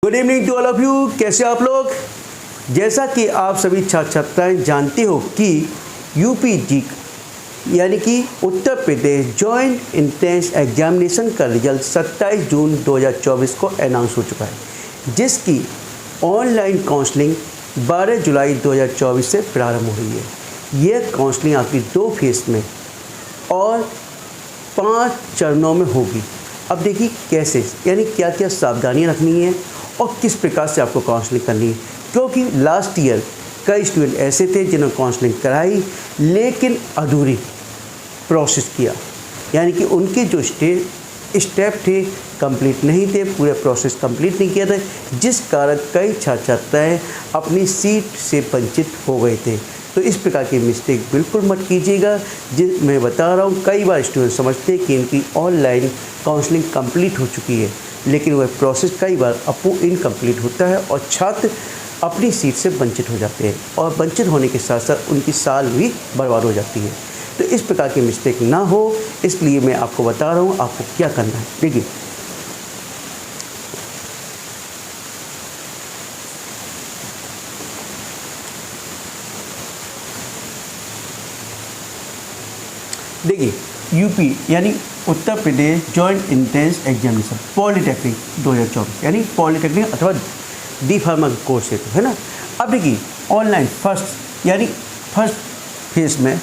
Good evening to all of you. कैसे आप लोग? जैसा कि आप सभी छात्र छात्राएँ जानते हो कि यूपी यानी कि Uttar Pradesh joint entrance examination का रिजल्ट 27 जून 2024 को अनाउंस हो चुका है, जिसकी ऑनलाइन काउंसलिंग 12 जुलाई 2024 से प्रारंभ हो रही है। यह काउंसलिंग आपकी 2 फेज में और 5 चरणों में होगी। अब देखिए कैसे, यानी क्या क्या सावधानियां रखनी है और किस प्रकार से आपको काउंसलिंग करनी है, क्योंकि लास्ट ईयर कई स्टूडेंट ऐसे थे जिन्होंने काउंसलिंग कराई लेकिन अधूरी प्रोसेस किया, यानी कि उनके जो स्टेप थे कंप्लीट नहीं थे, पूरे प्रोसेस कंप्लीट नहीं किया था, जिस कारण कई छात्र छात्राएँ अपनी सीट से वंचित हो गए थे। तो इस प्रकार की मिस्टेक बिल्कुल मत कीजिएगा। मैं बता रहा हूँ, कई बार स्टूडेंट समझते हैं कि इनकी ऑनलाइन काउंसलिंग कंप्लीट हो चुकी है, लेकिन वह प्रोसेस कई बार इनकम्प्लीट होता है और छात्र अपनी सीट से वंचित हो जाते हैं और वंचित होने के साथ साथ उनकी साल भी बर्बाद हो जाती है। तो इस प्रकार की मिस्टेक ना हो, इसलिए मैं आपको बता रहा हूँ आपको क्या करना है। देखिए, यूपी यानी Uttar Pradesh joint entrance examination polytechnic 2024 यानी पॉलिटेक्निक अथवा डी फार्मा कोर्स है ना। अब देखिए ऑनलाइन फर्स्ट फेज में,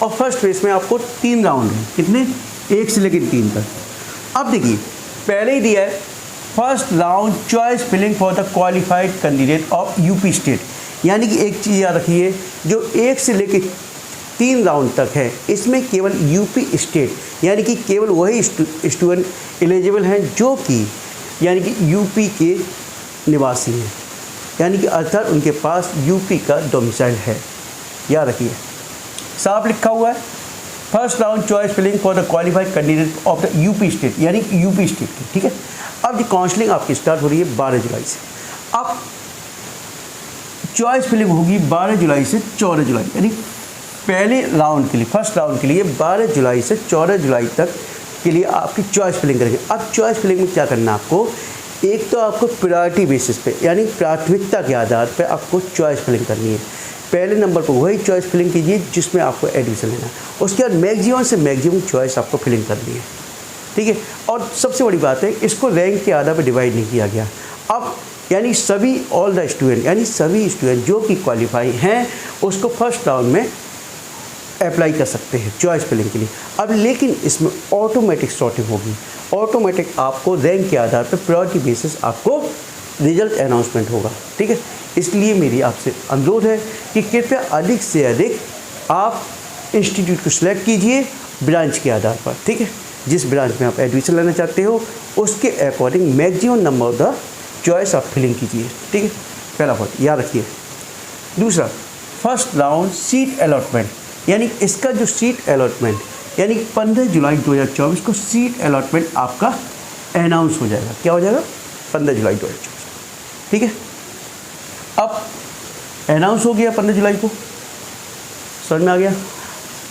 और फर्स्ट फेज में आपको 3 राउंड हैं। कितने? 1 से लेकर 3 तक। अब देखिए पहले ही दिया है first round choice filling for the qualified candidate of UP state, यानी कि एक चीज़ याद रखिए, जो 1 से लेकर 3 राउंड तक है इसमें केवल यूपी स्टेट यानी कि केवल वही स्टूडेंट एलिजिबल हैं जो कि यानी कि यूपी के निवासी हैं, यानी कि अर्थात उनके पास यूपी का डोमिसाइल है। याद रखिए, साफ लिखा हुआ है first round choice filling for the qualified candidate of the UP state, यानी कि यूपी स्टेट की। ठीक है, अब ये काउंसलिंग आपकी स्टार्ट हो रही है 12 जुलाई से। अब चॉइस फिलिंग होगी 12 जुलाई से 14 जुलाई, यानी पहले राउंड के लिए, फर्स्ट राउंड के लिए 12 जुलाई से 14 जुलाई तक के लिए आपकी चॉइस फिलिंग करेंगे। अब चॉइस फिलिंग में क्या करना है आपको, एक तो आपको प्रायोरिटी बेसिस पे यानी प्राथमिकता के आधार पर आपको चॉइस फिलिंग करनी है। पहले नंबर पर वही चॉइस फिलिंग कीजिए जिसमें आपको एडमिशन लेना है, उसके बाद मैक्सिमम से मैक्सिमम चॉइस आपको फिलिंग करनी है। ठीक है, और सबसे बड़ी बात है इसको रैंक के आधार पर डिवाइड नहीं किया गया। अब यानी सभी ऑल द स्टूडेंट यानी सभी स्टूडेंट जो कि क्वालिफाई हैं उसको फर्स्ट राउंड में अप्लाई कर सकते हैं चॉइस फिलिंग के लिए। अब लेकिन इसमें ऑटोमेटिक सॉर्टिंग होगी, ऑटोमेटिक आपको रैंक के आधार पर प्रायोरिटी बेसिस आपको रिजल्ट अनाउंसमेंट होगा। ठीक है, इसलिए मेरी आपसे अनुरोध है कि कृपया अधिक से अधिक आप इंस्टीट्यूट को सिलेक्ट कीजिए ब्रांच के आधार पर। ठीक है, जिस ब्रांच में आप एडमिशन लेना चाहते हो उसके according maximum number of the choice आप फिलिंग कीजिए। ठीक है, पहला पॉइंट याद रखिए। दूसरा, फर्स्ट राउंड सीट अलॉटमेंट, यानी इसका जो सीट अलॉटमेंट यानी 15 जुलाई 2024 को सीट अलॉटमेंट आपका अनाउंस हो जाएगा। क्या हो जाएगा? 15 जुलाई 2024। ठीक है, अब अनाउंस हो गया 15 जुलाई को, समझ में आ गया।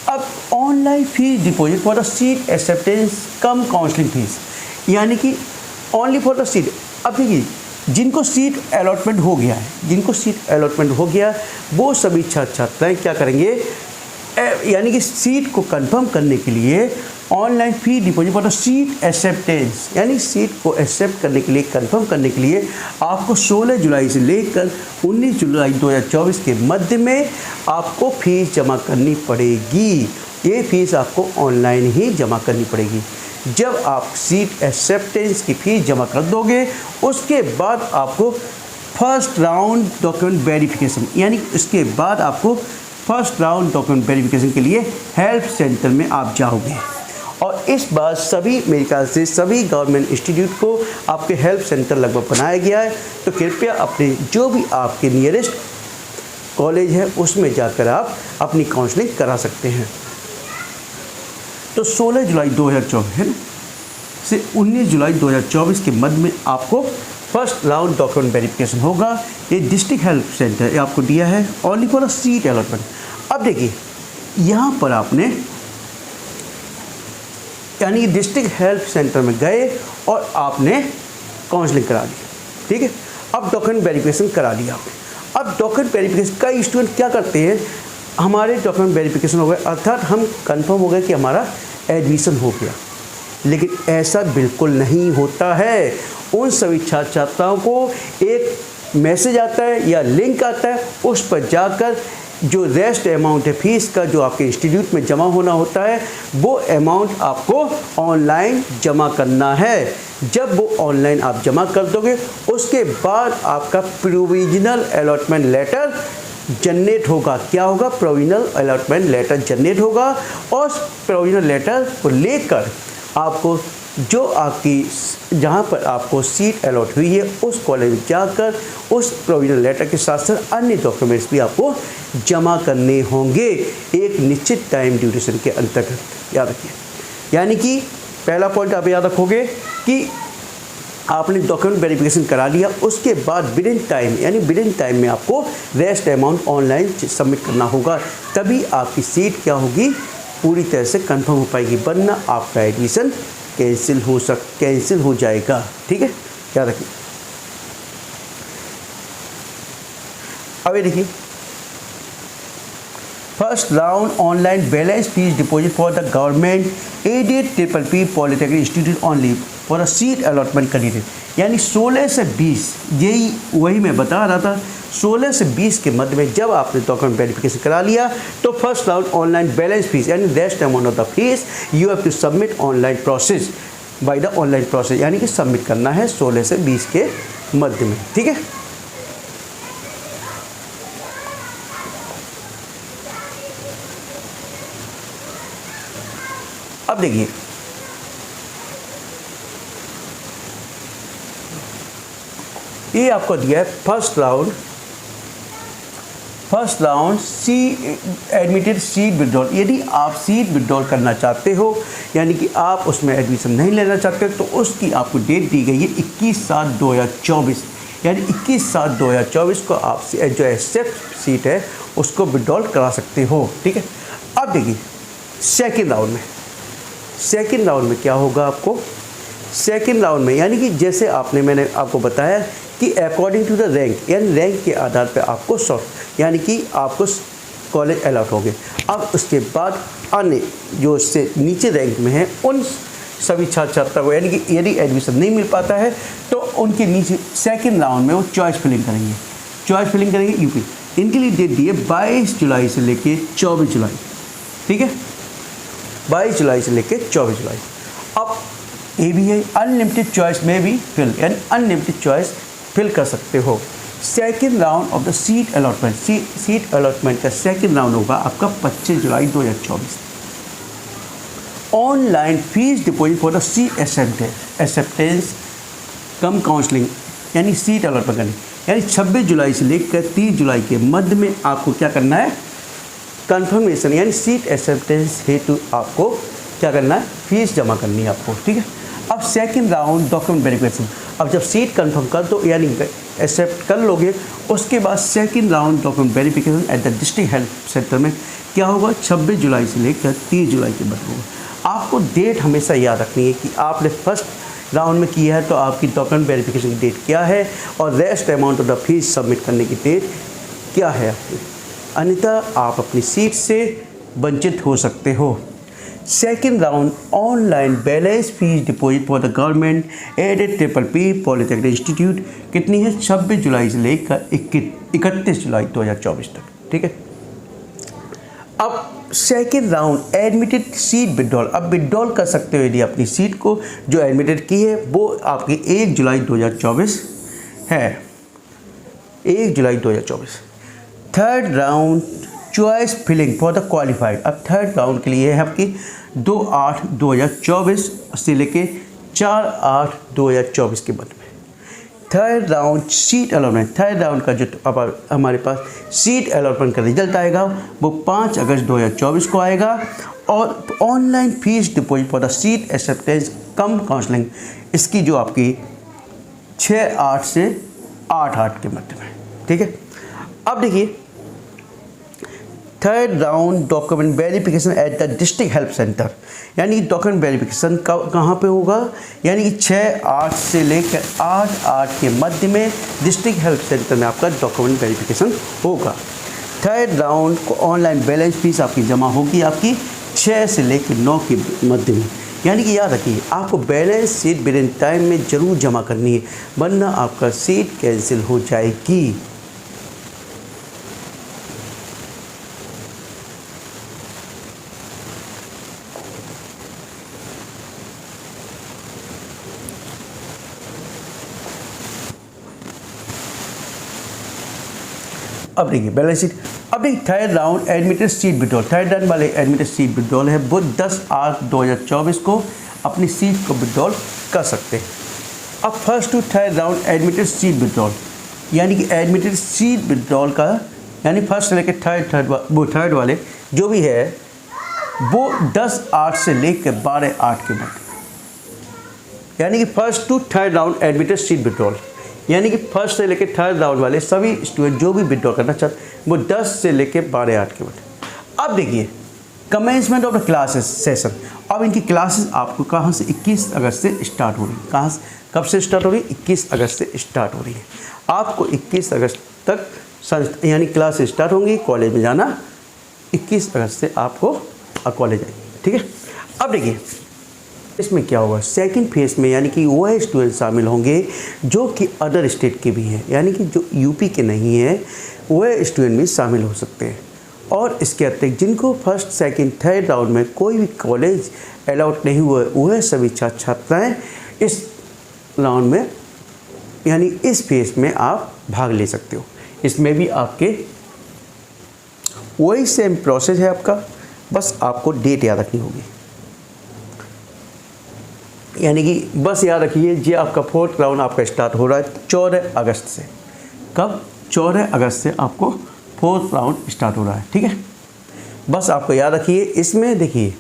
अब online fees deposit for the seat acceptance come counselling fees, यानी कि ओनली फॉर द सीट। अब देखिए जिनको सीट अलॉटमेंट हो गया है, जिनको सीट अलॉटमेंट हो गया वो सभी छात्र छात्राएँ क्या करेंगे, यानी कि सीट को कंफर्म करने के लिए online fee deposit for the seat acceptance, यानी सीट को एक्सेप्ट करने के लिए, कंफर्म करने के लिए आपको 16 जुलाई से लेकर 19 जुलाई 2024 के मध्य में आपको फीस जमा करनी पड़ेगी। ये फीस आपको ऑनलाइन ही जमा करनी पड़ेगी। जब आप सीट एक्सेप्टेंस की फीस जमा कर दोगे उसके बाद आपको फर्स्ट राउंड डॉक्यूमेंट वेरिफिकेशन, यानी इसके बाद आपको फर्स्ट राउंड डॉक्यूमेंट वेरिफिकेशन के लिए हेल्प सेंटर में आप जाओगे। और इस बार सभी मेरे ख्याल से सभी गवर्नमेंट इंस्टीट्यूट को आपके हेल्प सेंटर लगभग बनाया गया है, तो कृपया अपने जो भी आपके नियरेस्ट कॉलेज है उसमें जाकर आप अपनी काउंसलिंग करा सकते हैं। तो 16 जुलाई 2024 है ना से 19 जुलाई 2024 के मध्य में आपको फर्स्ट राउंड डॉक्यूमेंट वेरिफिकेशन होगा। ये डिस्ट्रिक्ट हेल्प सेंटर आपको दिया है ओनली फॉर सीट अलॉटमेंट। अब देखिए यहाँ पर आपने यानी डिस्ट्रिक्ट हेल्प सेंटर में गए और आपने काउंसलिंग करा दी। ठीक है, अब डॉक्यूमेंट वेरिफिकेशन करा लिया। अब डॉक्यूमेंट वेरिफिकेशन कई स्टूडेंट क्या करते हैं, हमारे डॉक्यूमेंट वेरिफिकेशन हो गए अर्थात हम कंफर्म हो गए कि हमारा एडमिशन हो गया, लेकिन ऐसा बिल्कुल नहीं होता है। उन सभी छात्र छात्राओं को एक मैसेज आता है या लिंक आता है, उस पर जाकर जो रेस्ट अमाउंट है फीस का जो आपके इंस्टीट्यूट में जमा होना होता है, वो अमाउंट आपको ऑनलाइन जमा करना है। जब वो ऑनलाइन आप जमा कर दोगे, उसके बाद आपका प्रोविजनल अलॉटमेंट लेटर जनरेट होगा। क्या होगा? प्रोविजनल अलॉटमेंट लेटर जनरेट होगा, और प्रोविजनल लेटर को लेकर आपको जो आपकी जहाँ पर आपको सीट अलॉट हुई है उस कॉलेज में जाकर उस प्रोविजनल लेटर के साथ साथ अन्य डॉक्यूमेंट्स भी आपको जमा करने होंगे एक निश्चित टाइम ड्यूरेशन के अंतर्गत। याद रखिए, यानी कि पहला पॉइंट आप याद रखोगे कि आपने डॉक्यूमेंट वेरिफिकेशन करा लिया, उसके बाद विदिन टाइम यानी विदिन टाइम में आपको रेस्ट अमाउंट ऑनलाइन सबमिट करना होगा, तभी आपकी सीट क्या होगी, पूरी तरह से कंफर्म हो पाएगी, वरना आपका एडमिशन कैंसिल हो जाएगा। ठीक है, याद रखिए। अब ये देखिए, first round online balance fees deposit for the government aided PPP polytechnic institute only for a seat allotment candidate, यानी 16 से 20, यही वही मैं बता रहा था, 16 से 20 के मध्य में जब आपने डॉक्यूमेंट वेरिफिकेशन करा लिया तो first round online balance fees यानी rest amount of the fees you have to submit online process by the online process, यानी कि सबमिट करना है 16 से 20 के मध्य में। ठीक है, अब देखिए, ये आपको दिया है फर्स्ट राउंड सी एडमिटेड सीट विड्रॉल। यदि आप सीट विड्रॉल करना चाहते हो, यानी कि आप उसमें एडमिशन नहीं लेना चाहते, तो उसकी आपको डेट दी गई है 21/7/2024, यानी 21/7/2024 को आप जो एक्सेप्ट सीट है उसको विड्रॉल करा सकते हो। ठीक है, अब देखिए सेकेंड राउंड में क्या होगा आपको, सेकेंड राउंड में यानी कि जैसे मैंने आपको बताया कि अकॉर्डिंग टू द रैंक, यानी रैंक के आधार पर आपको यानी कि आपको कॉलेज अलॉट होंगे। अब उसके बाद अन्य जो उससे नीचे रैंक में है उन सभी छात्र छात्रा को, यानी कि यदि एडमिशन नहीं मिल पाता है तो उनके नीचे सेकेंड राउंड में वो चॉइस फिलिंग करेंगे यूपी। इनके लिए डेट दी है 22 जुलाई से लेके 24 जुलाई। ठीक है, 22 जुलाई से लेके 24 जुलाई। अब ये भी है अनलिमिटेड चॉइस में भी फिल, यानी अनलिमिटेड चॉइस फिल कर सकते हो। Second round of the seat allotment का सेकेंड राउंड होगा आपका 25 जुलाई 2024। Online fees deposit for the seat acceptance come counselling, यानी सीट अलॉटमेंट करनी, यानी 26 जुलाई से लेकर 30 जुलाई के मध्य में आपको क्या करना है, कंफर्मेशन यानी सीट एक्सेप्टेंस हेतु आपको क्या करना है, फीस जमा करनी है आपको। ठीक है, अब सेकंड राउंड डॉक्यूमेंट वेरिफिकेशन, अब जब सीट कंफर्म कर दो यानी एक्सेप्ट कर लोगे, उसके बाद second round document verification at the district health centre में क्या होगा, 26 जुलाई से लेकर 30 जुलाई के मध्य होगा। आपको डेट हमेशा याद रखनी है कि आपने फर्स्ट राउंड में किया है तो आपकी डॉक्यूमेंट वेरिफिकेशन की डेट क्या है और rest amount of the fees submit करने की डेट क्या है आपकी, अन्यथा आप अपनी सीट से वंचित हो सकते हो। Second round online balance fees deposit for the government aided PPP polytechnic institute कितनी है, 26 जुलाई से लेकर 31 जुलाई 2024 तक। ठीक है, अब second round admitted seat withdrawal, अब विड्रॉल कर सकते हो यदि अपनी सीट को जो एडमिटेड की है वो आपकी 1 जुलाई 2024 है, 1 जुलाई 2024। Third round choice filling for the qualified, अब थर्ड राउंड के लिए है आपकी 2/8/2024 से लेके 4/8/2024 के मध्य में। Third round seat allotment, third round का जो अब हमारे पास सीट अलॉटमेंट का रिजल्ट आएगा वो 5 अगस्त 2024 को आएगा, और online fees deposit for the seat acceptance come counselling, इसकी जो आपकी 6/8 से 8/8 के मध्य में। ठीक है, अब देखिए third round document verification at the district help centre, यानी कि डॉक्यूमेंट वेरिफिकेशन कहाँ पे होगा, यानी कि 6-8 से लेकर 8-8 के मध्य में डिस्ट्रिक्ट हेल्प सेंटर में आपका डॉक्यूमेंट वेरिफिकेशन होगा। थर्ड राउंड को ऑनलाइन बैलेंस फीस आपकी जमा होगी आपकी 6 से लेकर 9 के मध्य में, यानी कि याद रखिए आपको balance sheet with in time में ज़रूर जमा करनी है, वरना आपका सीट कैंसिल हो जाएगी। अब देखिए बैलेंस शीट। अब देखिए third round admitted seat withdrawal, third round वाले एडमिटेड सीट विड्रॉल है वो 10/8/2024 को अपनी सीट को विड्रॉल कर सकते हैं। अब first to third round admitted seat withdrawal, यानी कि एडमिटेड सीट विड्रॉल का यानी फर्स्ट से लेकर थर्ड वाले जो भी है वो 10/8 से लेकर 12/8 के बाद, यानी कि first to third round admitted seat withdrawal, यानी कि फर्स्ट से लेकर थर्ड राउंड वाले सभी स्टूडेंट जो भी विड्रॉ करना चाहते वो 10 से लेकर 12/8 के बाद। अब देखिए commencement of the classes session, अब इनकी क्लासेस आपको कहाँ से 21 अगस्त से स्टार्ट हो रही है, कहाँ कब से स्टार्ट हो रही है, 21 अगस्त से स्टार्ट हो रही है। आपको 21 अगस्त तक यानी क्लास स्टार्ट होंगी, कॉलेज में जाना 21 अगस्त से आपको कॉलेज आएंगे, ठीक है। अब देखिए इसमें क्या होगा, सेकंड फेज में यानी कि वह स्टूडेंट शामिल होंगे जो कि अदर स्टेट के भी हैं, यानी कि जो यूपी के नहीं हैं वह स्टूडेंट भी शामिल हो सकते हैं। और इसके अतिरिक्त जिनको फर्स्ट सेकंड थर्ड राउंड में कोई भी कॉलेज अलाउड नहीं हुआ वह सभी छात्र छात्राएँ इस राउंड में यानी इस फेज में आप भाग ले सकते हो। इसमें भी आपके वही सेम प्रोसेस है आपका, बस आपको डेट याद रखनी होगी, यानी कि बस याद रखिए जी आपका फोर्थ राउंड आपका स्टार्ट हो रहा है 14 अगस्त से। कब? 14 अगस्त से आपको फोर्थ राउंड स्टार्ट हो रहा है, ठीक है। बस आपको याद रखिए इसमें देखिए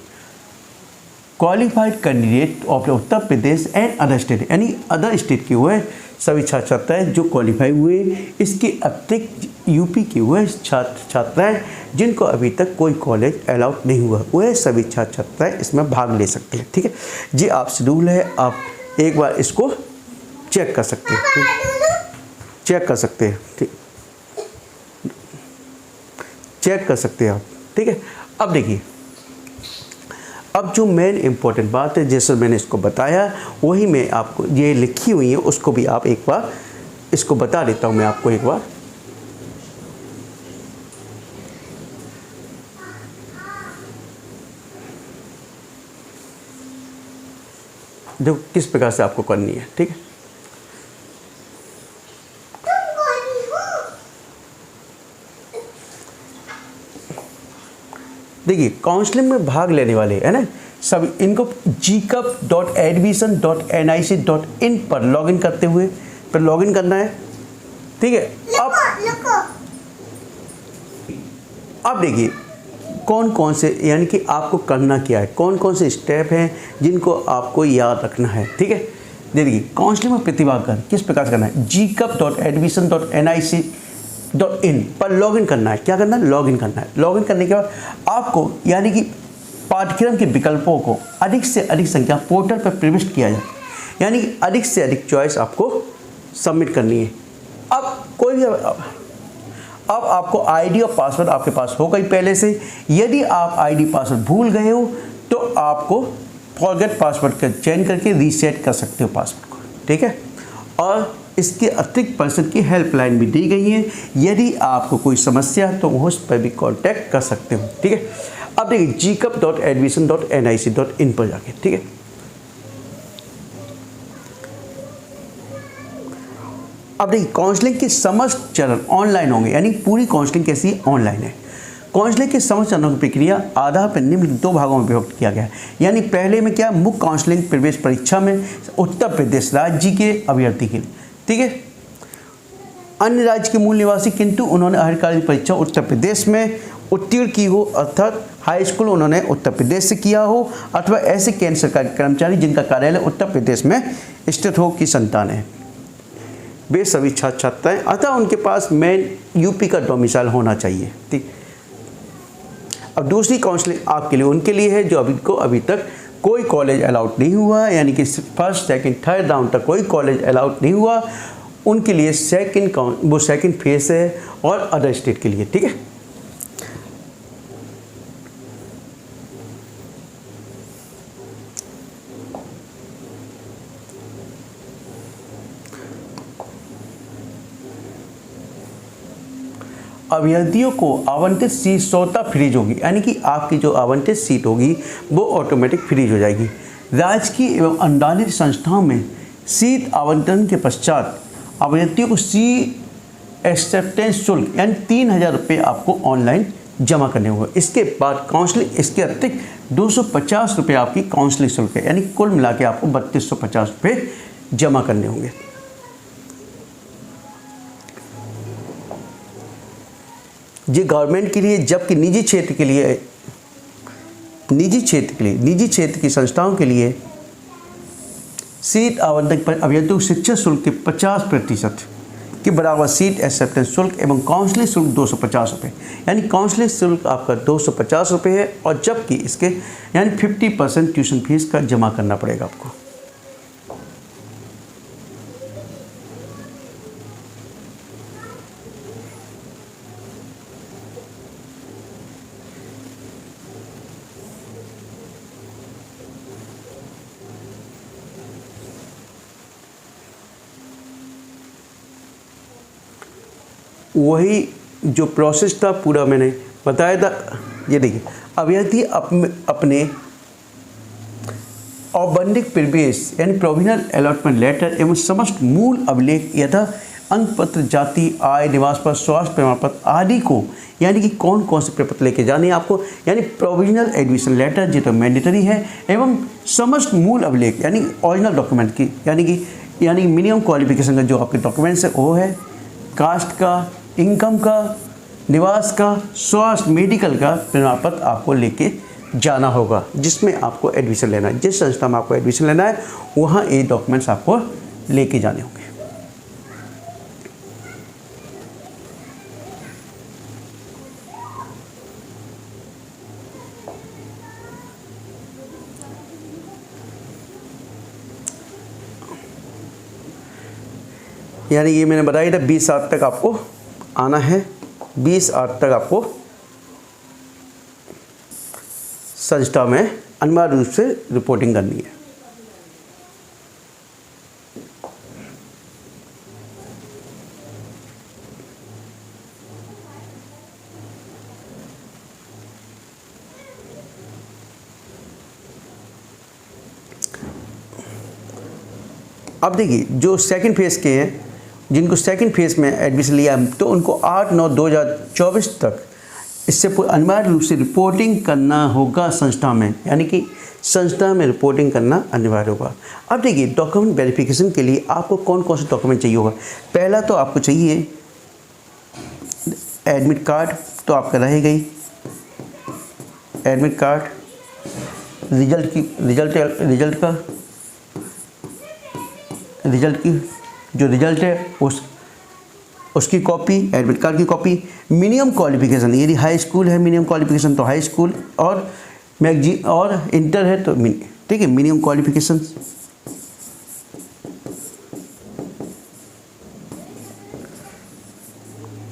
qualified candidate of Uttar Pradesh and other state, यानी अदर स्टेट के हुए सभी छात्र छात्राएँ जो क्वालिफाई हुए, इसके अतिरिक्त यूपी के हुए छात्र छात्राएँ जिनको अभी तक कोई कॉलेज अलाउड नहीं हुआ वह सभी छात्र छात्राएँ इसमें भाग ले सकते हैं, ठीक है जी। आप शेड्यूल है, आप एक बार इसको चेक कर सकते हैं, चेक कर सकते हैं, ठीक, चेक कर सकते हैं आप, ठीक है। अब देखिए अब जो मेन इम्पोर्टेंट बात है जैसे मैंने इसको बताया वही मैं आपको ये लिखी हुई है उसको भी आप एक बार इसको बता देता हूँ मैं आपको एक बार। जो किस प्रकार से आपको करनी है, ठीक है। देखिए काउंसलिंग में भाग लेने वाले है ना सभी इनको gcup.admission.nic.in पर लॉगिन करते हुए पर लॉगिन करना है, ठीक है। अब देखिए कौन कौन से यानी कि आपको करना क्या है, कौन कौन से स्टेप हैं जिनको आपको याद रखना है, ठीक है। देखिए काउंसलिंग में प्रतिभाग किस प्रकार से करना है, gcup.admission.nic.in पर लॉगिन करना है। क्या करना है? लॉगिन करना है। लॉगिन करने के बाद आपको यानी कि पाठ्यक्रम के विकल्पों को अधिक से अधिक संख्या पोर्टल पर प्रविष्ट किया जाए, यानी कि अधिक से अधिक चॉइस आपको सबमिट करनी है। अब कोई भी अब आपको आईडी और पासवर्ड आपके पास होगा ही पहले से। यदि आप आईडी पासवर्ड भूल गए हो तो आपको फॉरगेट पासवर्ड का चयन करके रीसेट कर सकते हो पासवर्ड को, ठीक है। और इसके अतिरिक्त पर्सन की हेल्पलाइन भी दी गई है, यदि आपको कोई समस्या है तो उस पर भी कांटेक्ट कर सकते हो, ठीक है। अब देखिए gcup.admission.nic.in पर जाके, ठीक है। अब देखिए काउंसलिंग के समस्त चरण ऑनलाइन होंगे, यानी पूरी काउंसलिंग कैसी ऑनलाइन है। काउंसलिंग के समस्त चरणों की प्रक्रिया आधार पर निम्न 2 भागों में विभक्त किया गया है। यानी पहले में क्या, मुख्य काउंसलिंग प्रवेश परीक्षा में उत्तर प्रदेश राज्य के अभ्यर्थी के लिए, ठीक है। अन्य राज्य के मूल निवासी किंतु उन्होंने अधिकारी परीक्षा उत्तर प्रदेश में उत्तीर्ण की हो, अर्थात हाई स्कूल उन्होंने उत्तर प्रदेश से किया हो, अथवा ऐसे केंद्र सरकार के कर्मचारी जिनका कार्यालय उत्तर प्रदेश में स्थित हो की संतान है, वे सभी छात्र छात्राएँ, अतः उनके पास मेन यूपी का डोमिसाइल होना चाहिए, ठीक। अब दूसरी काउंसलिंग आपके लिए उनके लिए है जो अभी तक कोई कॉलेज अलाउड नहीं हुआ, यानी कि फर्स्ट सेकंड थर्ड राउंड तक कोई कॉलेज अलाउड नहीं हुआ, उनके लिए वो सेकंड फेज है, और अदर स्टेट के लिए, ठीक है। अभ्यर्थियों को आवंटित सीट स्वतः फ्रीज होगी, यानी कि आपकी जो आवंटित सीट होगी वो ऑटोमेटिक फ्रीज हो जाएगी। राजकीय एवं अनुदानित संस्थाओं में सीट आवंटन के पश्चात अभ्यर्थियों को सीट एक्सेप्टेंस शुल्क यानी 3,000 रुपये आपको ऑनलाइन जमा करने होंगे। इसके बाद काउंसलिंग, इसके अतिरिक्त 250 रुपये आपकी काउंसलिंग शुल्क है, यानी कुल मिला के आपको 3250 रुपये जमा करने होंगे। ये गवर्नमेंट के लिए, जबकि निजी क्षेत्र की संस्थाओं के लिए सीट आवंटन पर अभ्यर्थियों को शिक्षा शुल्क के 50% के बराबर सीट एक्सेप्टेंस शुल्क एवं काउंसलिंग शुल्क 250 रुपये, यानी काउंसलिंग शुल्क आपका 250 रुपये है, और जबकि इसके यानी 50% ट्यूशन फीस का जमा करना पड़ेगा आपको। वही जो प्रोसेस था पूरा मैंने बताया था। ये देखिए, अभ्यर्थी अपने औपबंधिक प्रवेश यानी प्रोविजनल अलॉटमेंट लेटर एवं समस्त मूल अभिलेख यथा अंक पत्र, जाति, आय, निवास पर, स्वास्थ्य प्रमाण पत्र आदि को, यानी कि कौन कौन से प्रपत्र लेके जाने हैं आपको, यानी प्रोविजनल एडमिशन लेटर जो तो मैंडेटरी है, एवं समस्त मूल अभिलेख यानी ओरिजिनल डॉक्यूमेंट की, यानी मिनिमम क्वालिफिकेशन का जो आपके डॉक्यूमेंट्स है वो है, कास्ट का, इनकम का, निवास का, स्वास्थ्य, मेडिकल का प्रमाण पत्र आपको लेके जाना होगा, जिसमें आपको एडमिशन लेना है। जिस संस्था में आपको एडमिशन लेना है वहाँ ये डॉक्यूमेंट्स आपको लेके जाने होंगे। यानी ये मैंने बताया था 20 तक आपको आना है, 20 तक आपको संस्था में अनिवार्य रूप से रिपोर्टिंग करनी है। अब देखिए, जो सेकंड फेज़ के हैं, जिनको सेकंड फेज़ में एडमिशन लिया तो उनको 8/9/2024 तक इससे अनिवार्य रूप से रिपोर्टिंग करना होगा संस्था में, यानी कि संस्था में रिपोर्टिंग करना अनिवार्य होगा। अब देखिए, डॉक्यूमेंट वेरिफिकेशन के लिए आपको कौन कौन से डॉक्यूमेंट चाहिए होगा। पहला तो आपको चाहिए एडमिट कार्ड, तो आपका रहेगा ही एडमिट कार्ड, रिजल्ट की जो रिजल्ट है उसकी कॉपी, एडमिट कार्ड की कॉपी, मिनिमम क्वालिफिकेशन, यदि हाई स्कूल है मिनिमम क्वालिफिकेशन तो हाई स्कूल, और मैगजीन और इंटर है तो ठीक है minimum qualification,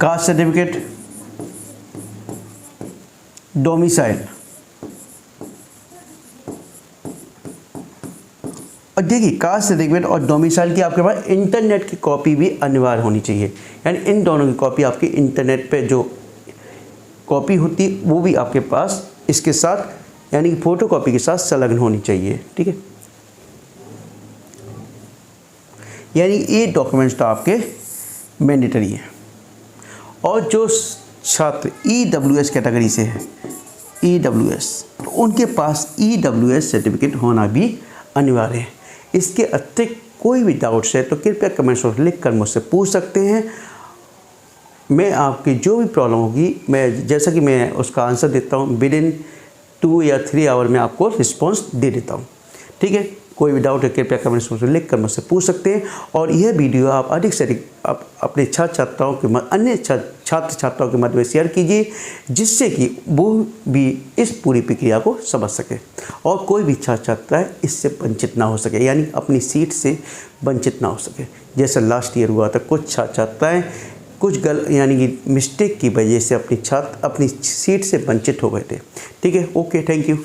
caste certificate, domicile. और देखिए, कास्ट सर्टिफिकेट और डोमिसाइल की आपके पास इंटरनेट की कॉपी भी अनिवार्य होनी चाहिए, यानी इन दोनों की कॉपी आपकी इंटरनेट पे जो कॉपी होती है वो भी आपके पास इसके साथ, यानी कि फ़ोटो कॉपी के साथ संलग्न होनी चाहिए, ठीक है। यानी ये डॉक्यूमेंट्स तो आपके मैंडेटरी है। और जो छात्र EWS कैटेगरी से है, EWS, तो उनके पास EWS सर्टिफिकेट होना भी अनिवार्य है। इसके अतिरिक्त कोई भी डाउट्स है तो कृपया कमेंट्स में लिख कर मुझसे पूछ सकते हैं। मैं आपकी जो भी प्रॉब्लम होगी, मैं जैसा कि मैं उसका आंसर देता हूँ, विदिन 2 या 3 आवर में आपको रिस्पॉन्स दे देता हूँ, ठीक है। कोई भी डाउट है कृपया कमेंट बॉक्स में लिख कर मुझसे पूछ सकते हैं। और यह वीडियो आप अधिक से अधिक अपने छात्र छात्राओं के अन्य छात्र छात्राओं के मध्य में शेयर कीजिए, जिससे कि वो भी इस पूरी प्रक्रिया को समझ सके और कोई भी छात्र छात्रा इससे वंचित ना हो सके, यानी अपनी सीट से वंचित ना हो सके। जैसे लास्ट ईयर हुआ था, कुछ छात्र छात्राएँ कुछ यानी कि मिस्टेक की वजह से अपनी सीट से वंचित हो गए थे। ठीक है, ओके, थैंक यू।